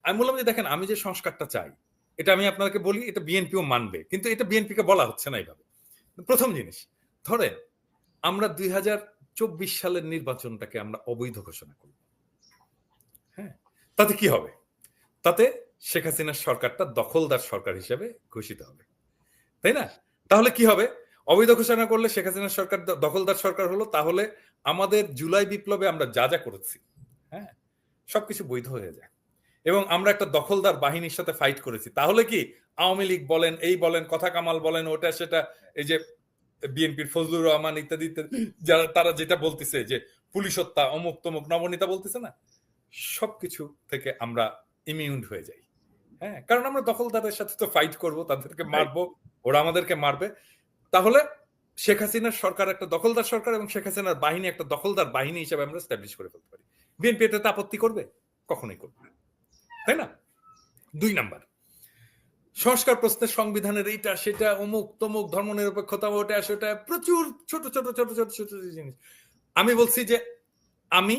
আমি বললাম যে দেখেন আমি যে সংস্কারটা চাই এটা আমি আপনাকে বলি, এটা বিএনপিও মানবে, কিন্তু এটা বিএনপিকে বলা হচ্ছে না এইভাবে। প্রথম জিনিস, ধরেন আমরা 2024 সালের নির্বাচনটাকে আমরা অবৈধ ঘোষণা করব, হ্যাঁ, তাতে কি হবে? তাতে শেখ হাসিনার সরকারটা দখলদার সরকার হিসেবে ঘোষিত হবে, তাই না? তাহলে কি হবে? অবৈধ ঘোষণা করলে শেখ হাসিনার সরকার দখলদার সরকার হলো, তাহলে আমাদের জুলাই বিপ্লবে আমরা যা যা করেছি, হ্যাঁ, সবকিছু বৈধ হয়ে যায়। এবং আমরা একটা দখলদার বাহিনীর সাথে ফাইট করেছি, তাহলে কি আওয়ামী লীগ বলেন, এই বলেন, কথা কামাল বলেন, ওটা সেটা, এই যে বিএনপির ফজলুর রহমান ইত্যাদি ইত্যাদি, যারা তারা যেটা বলতেছে যে পুলিশ হত্যা অমুক তমুক নবনীতা বলতেছে না, সবকিছু থেকে আমরা ইমিউন হয়ে যাই। হ্যাঁ, কারণ আমরা দখলদারের সাথে তো ফাইট করব, তাদেরকে মারবো, ওরা আমাদেরকে মারবে। তাহলে শেখ হাসিনার সরকার একটা দখলদার সরকার এবং শেখ হাসিনার বাহিনী একটা দখলদার বাহিনী হিসেবে আমরা স্ট্যাবলিশ করে ফেলতে পারি। বিএনপি এটাতে আপত্তি করবে? কখনোই করবে না, তাই না? 2 নাম্বার, সংস্কার প্রশ্নে সংবিধানের এইটা সেটা অমুক তমুক ধর্মনিরপেক্ষতা ওটা সেটা প্রচুর ছোট ছোট ছোট ছোট ছোট জিনিস। আমি বলছি যে আমি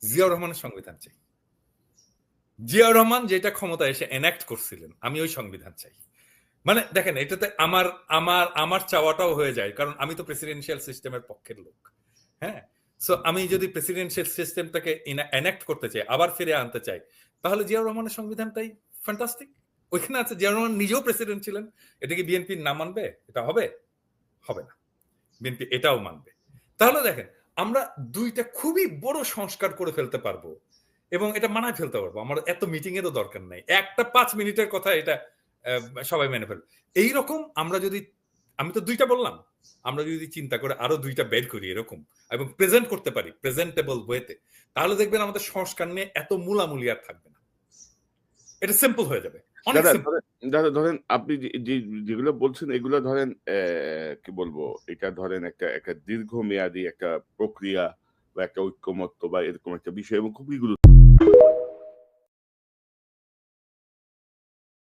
জিয়াউর রহমানের সংবিধান চাই। জিয়াউর রহমান যেটা ক্ষমতায় এসে এনাক্ট করছিলেন, আমি ওই সংবিধান চাই। মানে দেখেন, এটাতে আমার আমার আমার চাওয়াটাও হয়ে যায়, কারণ আমি তো প্রেসিডেন্সিয়াল সিস্টেমের পক্ষের লোক। হ্যাঁ, সো আমি যদি প্রেসিডেন্সিয়াল সিস্টেমটাকে এনাক্ট করতে চাই, আবার ফিরে আনতে চাই, তাহলে জিয়াউর রহমানের সংবিধানটাই ফ্যান্টাস্টিক। ওইখানে আছে, জিয়াউর রহমান নিজেও প্রেসিডেন্ট ছিলেন। এটা কি বিএনপি না মানবে? এটা হবে? হবে না। বিএনপি এটাও মানবে। তাহলে দেখেন, আমরা দুইটা খুবই বড় সংস্কার করে ফেলতে পারবো এবং এটা মানায় ফেলতে পারবো। আমার এত মিটিং এরও দরকার নাই। একটা 5 মিনিটের কথা, এটা সবাই মেনে ফেলবে। এইরকম আমরা যদি, আমি তো 2টা বললাম, আমরা যদি চিন্তা করে আরো 2টা বের করি এরকম এবং প্রেজেন্ট করতে পারি প্রেজেন্টেবল ওয়েতে, তাহলে দেখবেন আমাদের সংস্কার নিয়ে এত মূলামূলি আর থাকবে না। এটা সিম্পল হয়ে যাবে, অনেক দাদা সিম্পল। দাদা ধরেন আপনি যেগুলো বলছেন এগুলো ধরেন কি বলবো, এটা ধরেন একটা একটা দীর্ঘমেয়াদী একটা প্রক্রিয়া বা একটা ঐক্যমত্য বা এরকম একটা বিষয় এবং খুবই গুরুত্ব